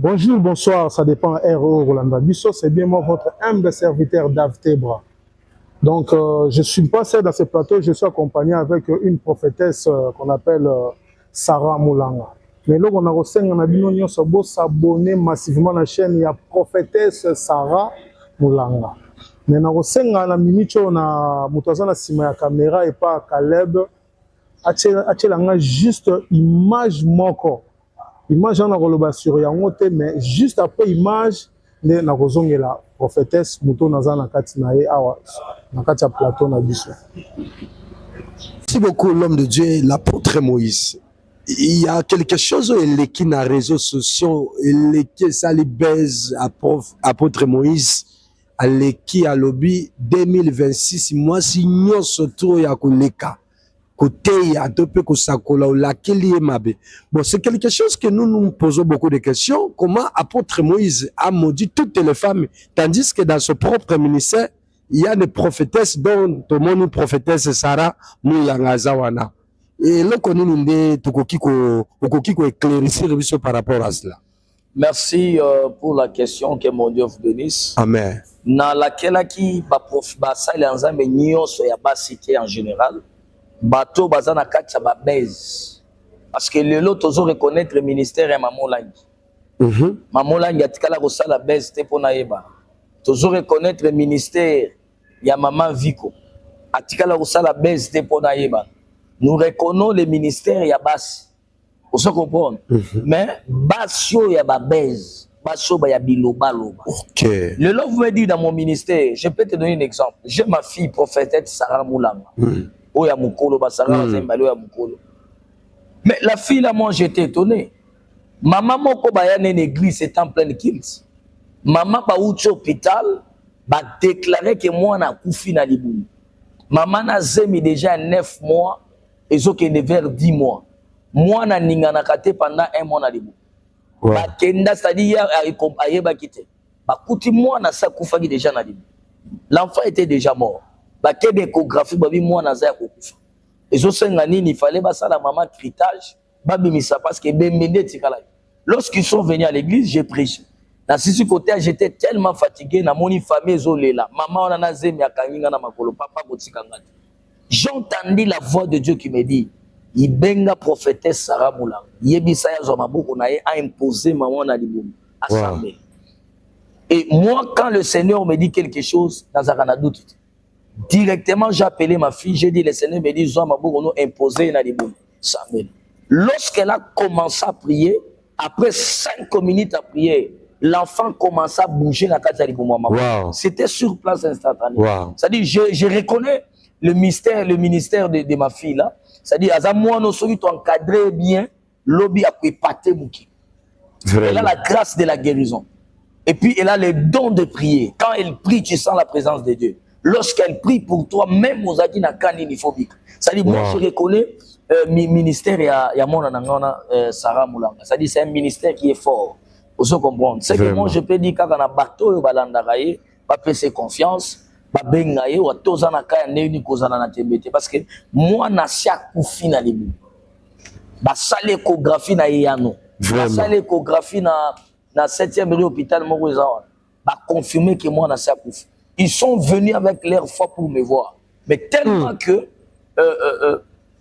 Bonjour, bonsoir, ça dépend RO Rolanda Bisso, c'est bien moi votre humble serviteur Dave Tebra. Donc je suis passé dans ce plateau, je suis accompagné avec une prophétesse qu'on appelle Sarah Moulanga. Mais là on a reçu s'abonner massivement à la chaîne, il y a prophétesse Sarah Moulanga. Mais on a reçu la minute on a mutaza na sima ya caméra et pas Caleb. Atielanga juste image moko. Image on a relevé sur yangote mais juste après image ne na kozongela prophétesse muto naza na kati na ye awa na kati ya plateau na biso. Merci beaucoup l'homme de Dieu, l'apôtre Moïse. Il y a quelque chose qui na réseaux sociaux qui ça les baise apôtre Moïse qui a lobby 2026 moi si nyonso to ya koleka. Côté à deux peu que ça colle là qu'il est mabé. Bon, c'est quelque chose que nous posons beaucoup de questions. Comment apôtre Moïse a maudit toutes les femmes, tandis que dans son propre ministère, il y a des prophétesses dont tout le monde prophétesse Sarah Moulanga Zawana. Et là, on est ko éclaircir par rapport à cela. Merci pour la question que mon Dieu vous bénisse. Amen. Dans laquelle qui ba prof ba ça les ensemble nyonso ya ba cité en général. Bateau bazana kacha ba baise parce que le lot toujours reconnaître le ministère ya Maman Langi. Maman Langi atikala ko sala baise te pona yeba. Toujours reconnaître le ministère ya Maman Viko. Atikala ko sala baise te pona yeba. Nous reconnaissons le ministère ya basi. Vous se comprendre? Mais basio ya ba baise, basio ba ya biloba loba. OK. Le lot vous me dit dans mon ministère, je peux te donner un exemple. J'ai ma fille prophétesse Sarah Moulanga. Oya mukolo basara zembalo ya mukolo. Mais la fille là moi j'étais étonné. Maman moko baya na église c'est en pleine kilt. Maman ba uti hôpital ba déclarer que moi na kufi na libumu. Maman na zemi déjà 9 mois et zo ke vers 10 mois. Moi na ninga na kate pendant 1 mois na libumu. Ba kenda c'est-à-dire ayeba kité. Ba kuti moi na sa kufa ki déjà na libumu. L'enfant était déjà mort. Baké d'échographie babi moi naza ya kokufa. Ezo senga nini il fallait basa la maman critage babimisa parce que bemende tikala. Lorsqu'ils sont venus à l'église, j'ai prêché. Dans ce côté, j'étais tellement fatigué na moni famille zolela. Maman on a zemi akanginga na makolo papa botikanga. J'ai entendu la voix de Dieu qui me dit Ibenga prophétesse Sarah Moulanga. Yebisa ya zo maboko na ye a imposé maman na liboum assemblée. Et moi quand le Seigneur me dit quelque chose dans un doute. Directement, j'ai appelé ma fille, j'ai dit, le Seigneur me dit, nous imposer une aliboum. Lorsqu'elle a commencé à prier, après 5 minutes à prier, l'enfant commençait à bouger la case aliboum. Wow. C'était sur place instantané. Wow. C'est-à-dire, je reconnais le ministère de ma fille là. C'est-à-dire, moi, nous sommes encadrés bien, lobby a épaté Mouki. Elle a la grâce de la guérison. Et puis, elle a le don de prier. Quand elle prie, tu sens la présence de Dieu. Lorsqu'elle prie pour toi, même aux adina caninifobiques. C'est-à-dire, moi, je reconnais ministère, il y a mon Sarah Moulanga. C'est-à-dire, c'est un ministère qui est fort. Vous se comprendre. C'est que moi, je peux dire quand on a bateau, balandaraye, pas passer confiance, pas bengaye, ou à tous en akaya, ne kozana na tembete. Parce que moi, na sia koufi na libu. Ba sale échographie na yano. Ba sale échographie na 7e rue hôpital Mokozawa. Ba confirmer que moi, na sia koufi. Ils sont venus avec leur foi pour me voir. Mais tellement que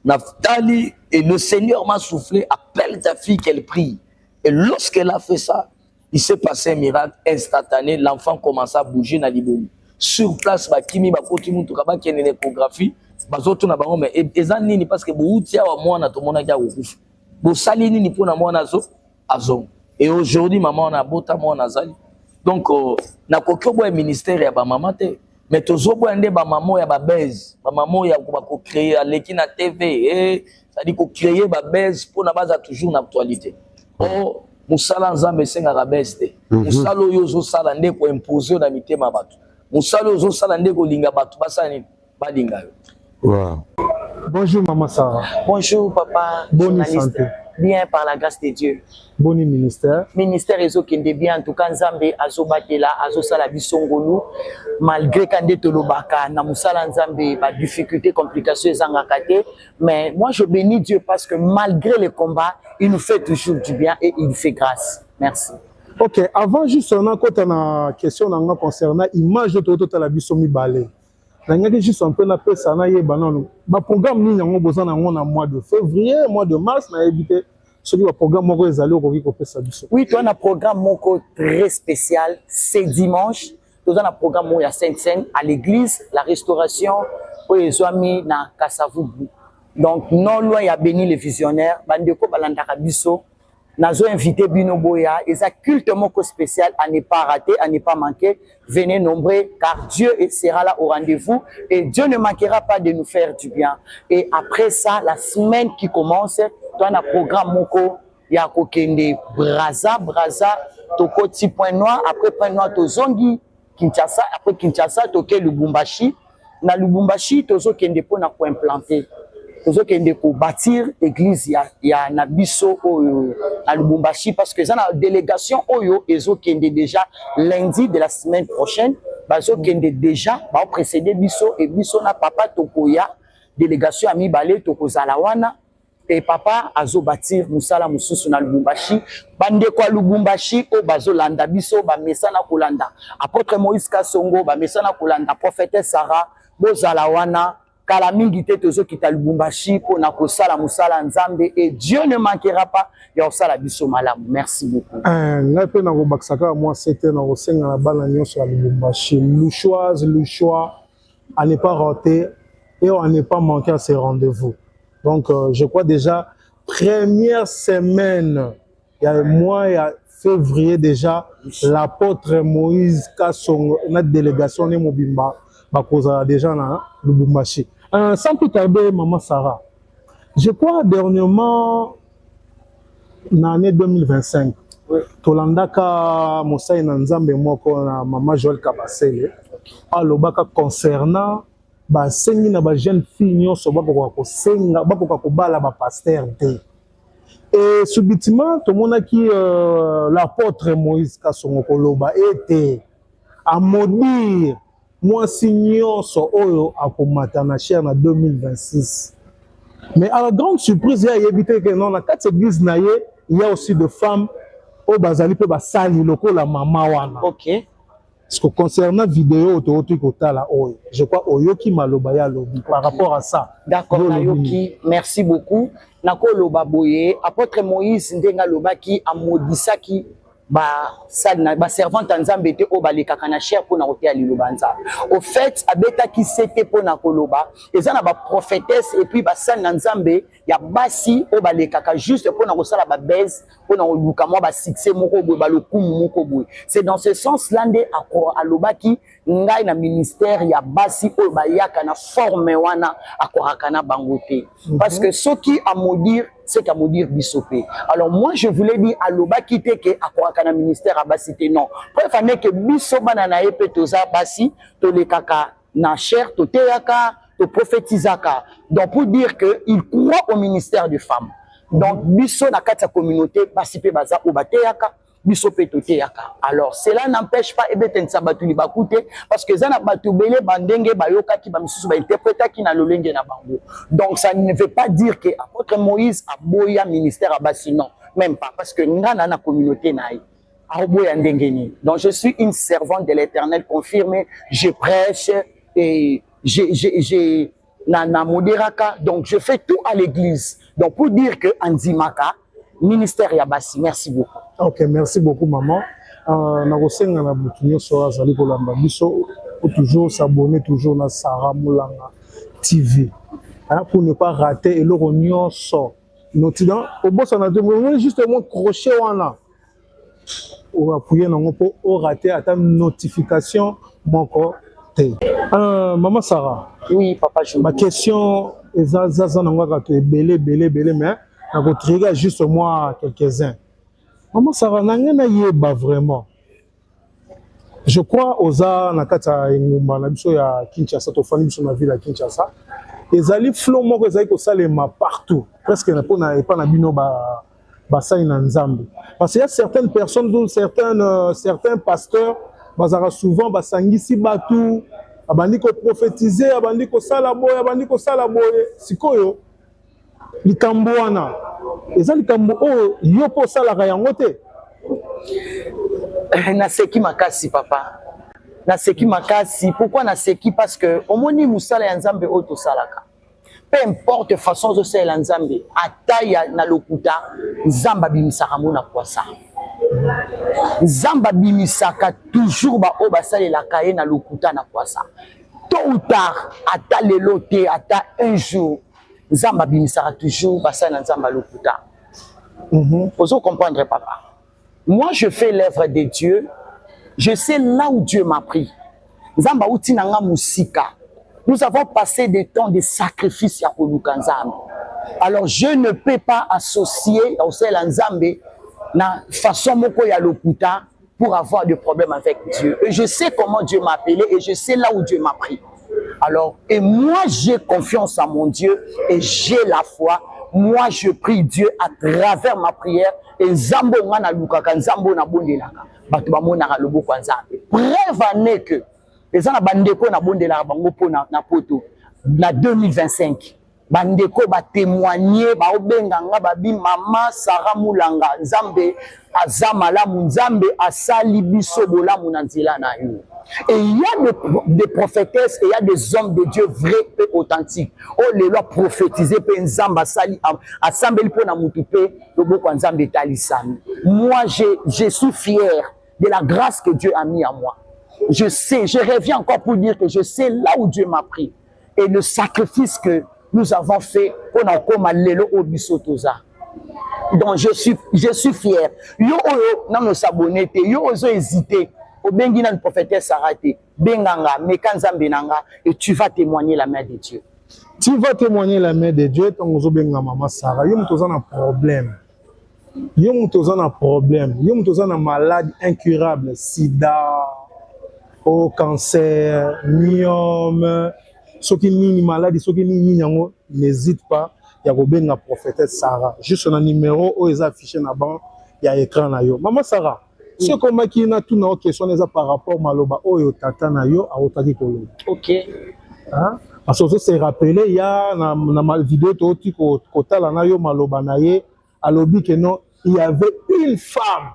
Naftali et le Seigneur m'a soufflé, appelle ta fille qu'elle prie. Et lorsqu'elle a fait ça, il s'est passé un miracle instantané. L'enfant commence à bouger dans l'ibou. Sur place, Bakimi, Bakotimi, Tukaba, qui est une échographie, Bazoto na bango, mais Ezanini, parce que Boutia ou moi, na tomona ya ouf. Bosalini ni pour na moi nazo, azon. Et aujourd'hui, maman, on a bota moi nazali. Donc, na kokyo un ministère ya ba maman te, mais tozo boende ba maman ya ba base, ba maman ya ko créer aleki na TV, ça dit ko créer ba base pour na base toujours na actualité. Oh, musala nzambe senga ka base te. Musala oyo zo sala nde ko imposer na mitema bato. Musala oyo zo sala nde ko linga bato basani ba linga yo. Wow. Bonjour Maman Sarah. Bonjour papa. Bonne santé. Bien par la grâce de Dieu. Bon ministère. Ministère Ezo Kende bien en tout cas Nzambe azobatela azosala bisongolu malgré kande tolobaka na musala Nzambe ba difficulté complications ezangaka te, mais moi je bénis Dieu parce que malgré les combats il nous fait toujours du bien et il fait grâce. Merci. Ok, avant juste on a quand on a question concernant image de toto la biso mi balé. Nangaki juste un peu na pe ça na yeba non. Ba programme ni yango besoin na ngona mois de février, mois de mars na éviter celui wa programme moko ezali okoki ko pesa biso. Oui, toi na programme moko très spécial, c'est dimanche. Toi na programme mo ya Sainte-Seine à l'église, la restauration o ezwami na Kasavubu. Donc non loin ya béni les visionnaires, bandeko balandaka biso. Nazo invité Bino Boya, et ça culte moko spécial à ne pas rater, à ne pas manquer. Venez nombreux car Dieu sera là au rendez-vous et Dieu ne manquera pas de nous faire du bien. Et après ça, la semaine qui commence, tu as un programme moko ya kokende Braza, toko ti point noir, après point noir to zongi Kinshasa, après Kinshasa toke Lubumbashi. Na Lubumbashi tozo kende po na ko implanter. Tozo kende ko bâtir église ya na biso oyo à Lubumbashi parce que ça na délégation oyo ezo kende déjà lundi de la semaine prochaine bazo kende déjà ba précéder biso et biso na papa tokoya délégation ami balé tokozala wana et papa azo bâtir musala mususu na Lubumbashi bande kwa Lubumbashi o bazo landa biso ba mesana kolanda apôtre Moïse Kasongo ba mesana kolanda prophétesse Sarah bozala wana kala mingi te tozo kita Lubumbashi po na kosala musala nzambe et Dieu ne manquera pas ya osala biso malamu. Merci beaucoup. Ngai pe na ko baksaka moi c'était na kosenga na bana nyonso ya Lubumbashi le choix à ne pas rater et à ne pas manquer à ces rendez-vous. Donc je crois déjà première semaine il y a mois il y a février déjà l'apôtre Moïse Kasongo notre délégation ne mobimba bakoza déjà na Lubumbashi. Sans plus tarder, Maman Sarah, je crois dernièrement, dans l'année 2025, Tolandaka Moussaï Nanzambe Moko na Maman Joël Kabasele, alobaka concernant ba sengi na ba jeune fille nyonso bako ko senga bako ko bala ba pasteur te. Et subitement tout monde qui l'apôtre Moïse Kasongo koloba était à maudire moi signons oyo akomata na chair na 2026. Mais à la grande surprise, il y a évité que dans la 4 églises il y a aussi des femmes au bazali pe basali loko la mama wana. OK. Parce que concernant vidéo la oyo, je crois oyoki maloba ya lobi par rapport à ça. D'accord, Nayoki, merci beaucoup. Nako loba boye, apôtre Moïse ndenga loba ki amodisaki ba servante nzambe te o balekaka na chair pour na kotea liloba nzambe. Au fait abeta ki sete pour na koloba eza na ba prophétesse et puis ba sal nzambe ya basi o balekaka juste pour na kosala ba baise pour na luka mo ba succès moko boye ba lokumu moko boye. C'est dans ce sens lande akora aloba ki ngai na ministère ya basi o bayaka na forme wana akoraka na bangote. Parce que ce qui a maudire c'est qu'à maudire bisopé. Alors moi je voulais dire à l'oba quitter que à quoi kana ministère à basité non. Préférez que bisoba na na epe toza basi to le kaka na chair to teyaka to prophétisaka. Donc pour dire que il croit au ministère de femmes. Donc biso na kata communauté basi pe baza o bateyaka bisope to teyaka. Alors cela n'empêche pas ebeten sabatu li bakute parce que zana batu belé bandenge bayoka ki ba misusu ba interpréta ki na lolenge na bango. Donc ça ne veut pas dire que apôtre Moïse a boya ministère à basi non, même pas parce que ngana na communauté naï. Donc je suis une servante de l'Éternel confirmée, je prêche et j'ai na modéraka, donc je fais tout à l'église. Donc pour dire que Anzimaka ministère Yabassi, merci beaucoup. Ok, merci beaucoup maman. Nakosenga na butunyo so azali kolamba biso toujours s'abonner toujours na Sarah Moulanga TV. Pour ne pas rater et le nyonso. Notidan au boss on a demandé justement crochet wana. On va appuyer nango pour rater à ta notification mon côté. Maman Sarah. Oui, papa je. Ma question est zaza nango ka to belé mais na ko trigger juste moi quelques-uns. Maman Sarah nangena yeba vraiment. Je crois oza na kata ngumba na biso ya Kinshasa to fani biso na ville ya Kinshasa. Ezali flow moko ezali ko salema partout. Presque na pona pas na bino ba basai na nzambe. Parce qu'il y a certaines personnes dont certains pasteurs bazara souvent basangisi batu abandi ko prophétiser abandi ko sala boye sikoyo likambo wana ezali likambo o yo po sala ka yango te Naseki makasi papa. Naseki makasi. Pourquoi naseki? Parce que au moni musala ya nzambe oto salaka. Peu importe façon de faire nzambe, ataya na lokuta, nzamba bimisaka mona kwasa. Nzamba bimisaka toujours ba o basale la kaye na lokuta na kwasa. Tôt ou tard, ata lelo te, ata un jour, nzamba bimisaka toujours basale na nzamba lokuta. Vous comprendre papa. Moi je fais l'œuvre de Dieu, je sais là où Dieu m'a pris. Nzamba uti nanga musika. Nous avons passé des temps de sacrifices à Kolukanzambe. Alors je ne peux pas associer au Nzambe na façon moko ya lokuta pour avoir des problèmes avec Dieu. Et je sais comment Dieu m'a appelé et je sais là où Dieu m'a pris. Alors, et moi j'ai confiance en mon Dieu et j'ai la foi. Moi je prie Dieu à travers ma prière et Nzambo ngana lukaka Nzambo na bondelaka. Bato ba monaka loboko Nzambe. Preuve en est que les gens bandeko na bondela bango po na poto na 2025 bandeko ba témoigner ba obenga nga babi mama Sarah Mulanga Nzambe azamala Nzambe asali biso bolamu na nzela na yo. Et il y a des prophétesses et il y a des hommes de Dieu vrais et authentiques. Oh les lois prophétisées pe Nzamba sali assemblé po na mutu pe loboko Nzambe talisami. Moi je suis fier de la grâce que Dieu a mis en moi. Je sais, je reviens encore pour dire que je sais là où Dieu m'a pris. Et le sacrifice que nous avons fait, on a comme lelo obisotoza. Donc je suis fier. Yo nan nos abonnés, yo ozo hésité. Au bengi nan prophétesse Sarate, benganga, mekanzambe nanga, et tu vas témoigner la main de Dieu. Tu vas témoigner la main de Dieu, ton ozo benga maman Sarah. Yo mtozana un problème. Yo mtozana un problème. Yo mtozana malade incurable, sida. Au cancer, myome, ceux qui sont malades, ceux qui sont n'hésite pas, il y a une prophétesse Sarah. Juste un numéro où ils affichent na ban, il y a écran na yo. Maman Sarah, ce comment qui na tout na question les par rapport maloba oyo tata na yo a otaki kolo. OK. Hein? Parce que c'est rappelé il y a na ma vidéo to ti ko tala na yo maloba na ye alobi que non, il y avait une femme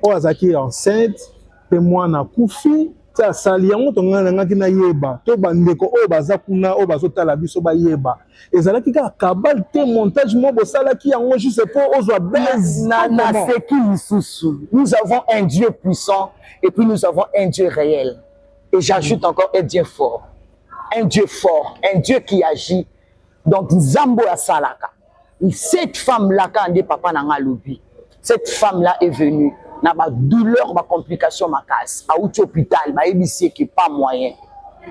au azaki enceinte, pe moi na kufi. Ça saliango tongana ngaki na yeba to bandeko o baza kuna o bazotala biso ba yeba ezalaki ka kabal te montage mo bosala ki yango juste pour ozwa base na seki lisusu. Nous avons un Dieu puissant et puis nous avons un Dieu réel et j'ajoute encore un Dieu fort, un Dieu qui agit. Donc Nzambo ya salaka cette femme là quand des papa na ngalobi cette femme là est venue na ba douleur ba complication ma casse à hôpital ba ebisi qui pas moyen.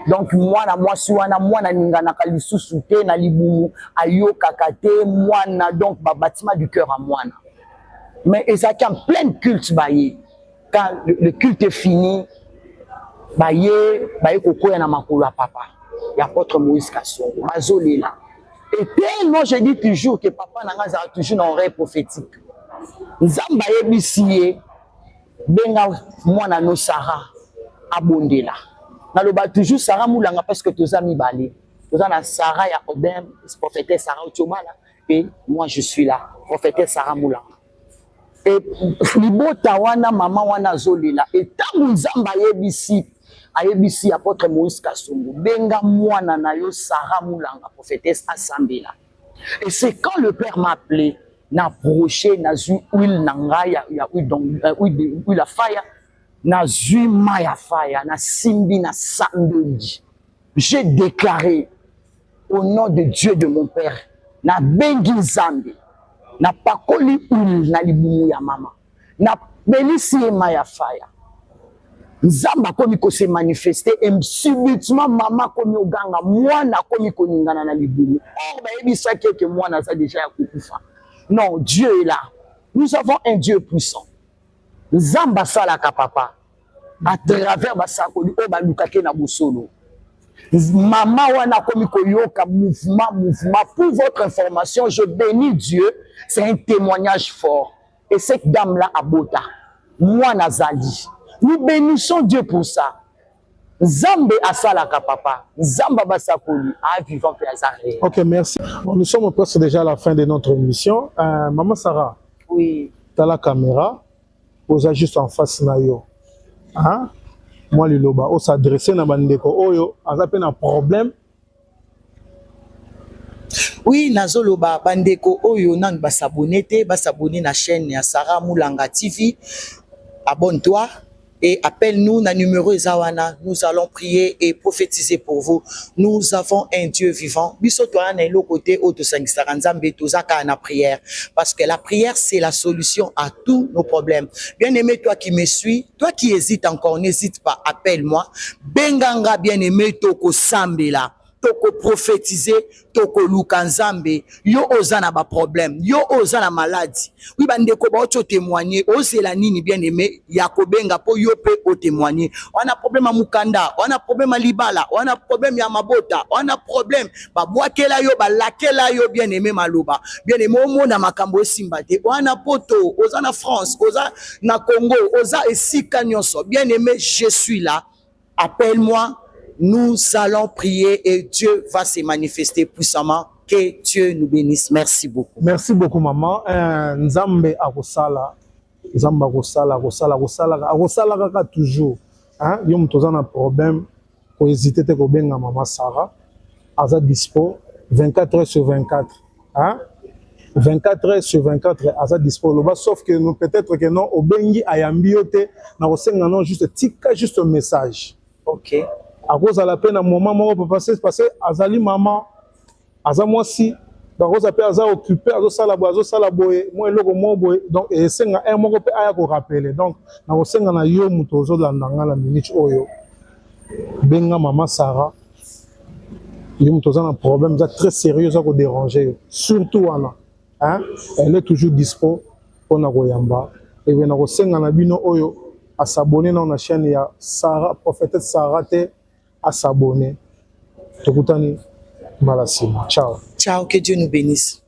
Donc moi si wana mwana ninga na kalisusu te na libumu ayo kakate mwana donc ba bâtiment du cœur à mwana. Mais ezaki en plein culte baye. Quand le culte est fini baye kokoya na makolo ya papa. Ya apôtre Moïse Kasongo bazolela. Et tellement je dis toujours que papa nanga za toujours dans oreille prophétique. Nzamba ebisi benga mwana no Sarah abondela naloba toujours Sarah Mulanga parce que toza mibale toza na Sarah ya Obem prophétesse Sarah Ochomala et moi je suis là prophétesse Sarah Mulanga et libota wana mama wana zolela et tangu Nzamba ayebisi apôtre Moïse Kasongo benga mwana na yo Sarah Mulanga prophétesse Asambela. Et c'est quand le père m'a appelé na broché na zu huile nanga ya huile la fire na zu maya fire na simbi na sandonji. J'ai déclaré au nom de Dieu de mon père na bengi Nzambe na pakoli huile na libumu ya mama na belisi maya fire Nzamba komi ko se manifester et subitement maman komi oganga mwana komi koningana na libumu. Or ba ebisa que mwana za déjà ya kukufa. Non, Dieu est là. Nous avons un Dieu puissant. Nzamba salaka papa à travers basakoli o balukake na bosolo. Maman wana komi koyoka mouvement pour votre information, je bénis Dieu, c'est un témoignage fort. Et cette dame là abota. Moi nazali. Nous bénissons Dieu pour ça. Nzambe asalaka papa. Nzamba basakoli a vivant pe azare. OK, merci. Bon, nous sommes presque déjà à la fin de notre émission. Maman Sarah. Oui. Tu as la caméra. oza juste en face na yo. Hein? Moi liloba o s'adresser na bandeko oyo aza pe na problème. Oui, nazoloba bandeko oyo nan basabone te, basabone na chaîne ya Sarah Moulanga TV. Abonne-toi et appelle-nous na numéro Zawana. Nous allons prier et prophétiser pour vous. Nous avons un Dieu vivant. Biso toi na lo côté auto sangisara nzambe tozaka na prière parce que la prière c'est la solution à tous nos problèmes. Bien-aimé, toi qui me suis, toi qui hésites encore, n'hésite pas, appelle-moi. Benganga bien-aimé toko sambela. Toko prophétiser, toko lukanzambe, yo ozana ba problème, yo ozana maladie. Oui bandeko ba ocho témoigner, ozela nini bien aimé, yakobenga po yo pe o témoigner. On a problème à mukanda, on a problème à libala, on a problème ya mabota, on a problème ba boakela yo ba lakela yo bien aimé maloba. Bien aimé omo na makambo simbate, on a poto, ozana France, oza na Congo, oza esika nyonso. Bien aimé, je suis là. Appelle-moi. Nous allons prier et Dieu va se manifester puissamment. Que Dieu nous bénisse. Merci beaucoup. Merci beaucoup, maman. Nzambe akosala. Nzambe akosala kaka toujours. Hein? Yom tozana un problème. Ko hésiter te ko benga maman Sarah. Aza dispo 24 heures sur 24. Hein? 24 heures sur 24 aza dispo. Sauf que nous peut-être que non au bengi ayambi yote na kosenga non juste tika juste un message. OK. À cause de la peine, un moment où on peut passer, parce que Azali maman, Aza moi si, donc on s'appelle Aza occupé, Aza salaboye, moi le moment boye, donc et c'est un moment qu'on peut aller rappeler. Donc na osenga na yo mutozo la ndanga la minute oyo, benga maman Sarah, yo mutozo un problème très sérieux à ko déranger, surtout Anna, hein, elle est toujours dispo pour na koyamba, et bien na osenga na bino oyo à s'abonner dans la chaîne ya Sarah, prophétesse Sarah te à s'abonner. Tokutani Malasima. Ciao. Ciao, que Dieu nous bénisse.